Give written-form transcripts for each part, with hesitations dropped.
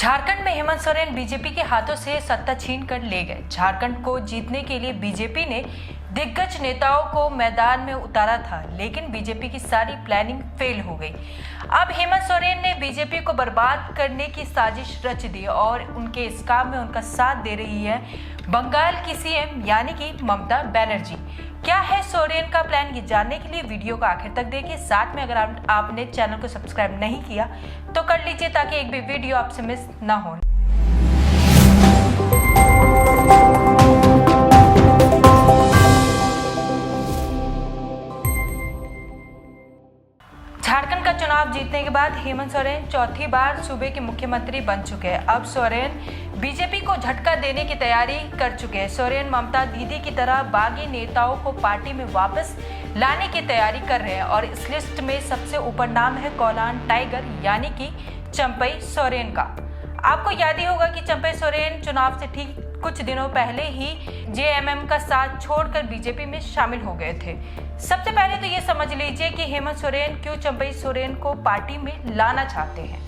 झारखंड में हेमंत सोरेन बीजेपी के हाथों से सत्ता छीन कर ले गए। झारखंड को जीतने के लिए बीजेपी ने दिग्गज नेताओं को मैदान में उतारा था, लेकिन बीजेपी की सारी प्लानिंग फेल हो गई। अब हेमंत सोरेन ने बीजेपी को बर्बाद करने की साजिश रच दी और उनके इस काम में उनका साथ दे रही है बंगाल की सीएम यानी कि ममता बनर्जी। क्या है सोरेन का प्लान, ये जानने के लिए वीडियो को आखिर तक देखिए। साथ में अगर आपने चैनल को सब्सक्राइब नहीं किया तो कर लीजिए ताकि एक भी वीडियो आपसे मिस ना हो। झारखंड का चुनाव जीतने के बाद हेमंत सोरेन चौथी बार सूबे के मुख्यमंत्री बन चुके हैं। अब सोरेन बीजेपी को झटका देने की तैयारी कर चुके हैं। सोरेन ममता दीदी की तरह बागी नेताओं को पार्टी में वापस लाने की तैयारी कर रहे हैं और इस लिस्ट में सबसे ऊपर नाम है कोलान टाइगर यानी कि चंपई सोरेन का। आपको याद ही होगा कि चंपई सोरेन चुनाव से ठीक कुछ दिनों पहले ही जेएमएम का साथ छोड़कर बीजेपी में शामिल हो गए थे। सबसे पहले तो ये समझ लीजिए कि हेमंत सोरेन क्यों चंपई सोरेन को पार्टी में लाना चाहते हैं।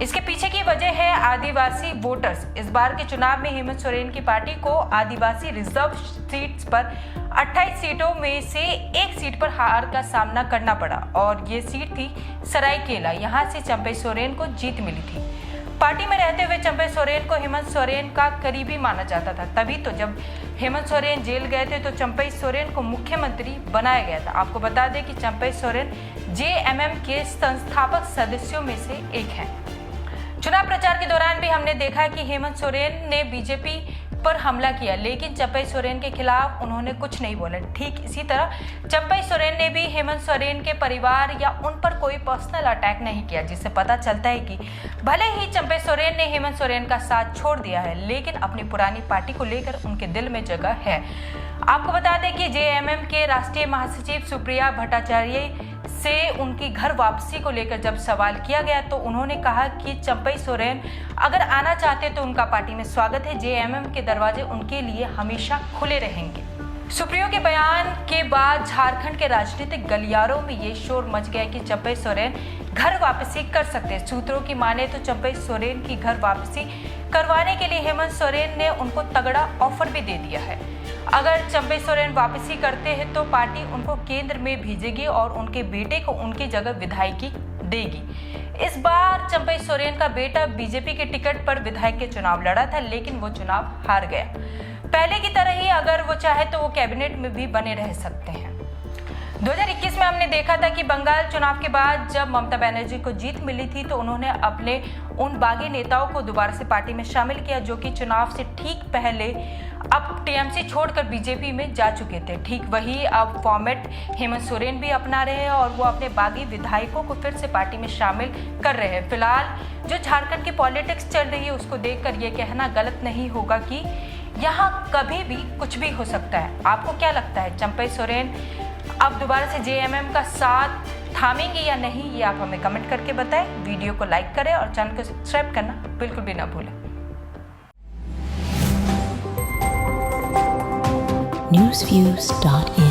इसके पीछे की वजह है आदिवासी वोटर्स। इस बार के चुनाव में हेमंत सोरेन की पार्टी को आदिवासी रिजर्व सीट्स पर 28 सीटों में से एक सीट पर हार का सामना करना पड़ा और ये सीट थी सरायकेला। यहाँ से चंपई सोरेन को जीत मिली थी। पार्टी में रहते हुए चंपई सोरेन को हेमंत सोरेन का करीबी माना जाता था। तभी तो जब हेमंत सोरेन जेल गए थे तो चंपई सोरेन को मुख्यमंत्री बनाया गया था। आपको बता दें कि चंपई सोरेन जेएमएम के संस्थापक सदस्यों में से एक हैं। चुनाव प्रचार के दौरान भी हमने देखा कि हेमंत सोरेन ने बीजेपी पर हमला किया, लेकिन चंपई सोरेन के खिलाफ उन्होंने कुछ नहीं बोला। ठीक इसी तरह चंपई सोरेन ने भी हेमंत सोरेन के परिवार या उन पर कोई पर्सनल अटैक नहीं किया, जिससे पता चलता है कि भले ही चंपई सोरेन ने हेमंत सोरेन का साथ छोड़ दिया है, लेकिन अपनी पुरानी पार्टी को लेकर उनके दिल में जगह है। आपको बता दें कि जेएमएम के राष्ट्रीय महासचिव सुप्रिया भट्टाचार्य से उनकी घर वापसी को लेकर जब सवाल किया गया तो उन्होंने कहा कि चंपई सोरेन अगर आना चाहते तो उनका पार्टी में स्वागत है। जेएमएम के दरवाजे उनके लिए हमेशा खुले रहेंगे। सुप्रिया के बयान के बाद झारखंड के राजनीतिक गलियारों में ये शोर मच गया कि चंपई सोरेन घर वापसी कर सकते हैं। सूत्रों की माने तो चंपई सोरेन की घर वापसी करवाने के लिए हेमंत सोरेन ने उनको तगड़ा ऑफर भी दे दिया है। अगर चंपई सोरेन वापसी करते हैं तो पार्टी उनको केंद्र में भेजेगी और उनके बेटे को उनकी जगह विधायकी देगी। इस बार चंपई सोरेन का बेटा बीजेपी के टिकट पर विधायक के चुनाव लड़ा था, लेकिन वो चुनाव हार गया। पहले की तरह ही अगर वो चाहे तो वो कैबिनेट में भी बने रह सकते हैं। 2021 में हमने देखा था कि बंगाल चुनाव के बाद जब ममता बनर्जी को जीत मिली थी तो उन्होंने अपने उन बागी नेताओं को दोबारा से पार्टी में शामिल किया जो कि चुनाव से ठीक पहले अब टीएमसी छोड़कर बीजेपी में जा चुके थे। ठीक वही अब फॉर्मेट हेमंत सोरेन भी अपना रहे हैं और वो अपने बागी विधायकों को फिर से पार्टी में शामिल कर रहे हैं। फिलहाल जो झारखंड की पॉलिटिक्स चल रही है उसको देखकर ये कहना गलत नहीं होगा कि यहाँ कभी भी कुछ भी हो सकता है। आपको क्या लगता है, चंपई सोरेन अब दोबारा से जेएमएम का साथ थामेंगे या नहीं, ये आप हमें कमेंट करके बताएं। वीडियो को लाइक करें और चैनल को सब्सक्राइब करना बिल्कुल भी ना भूलें। newsviews.in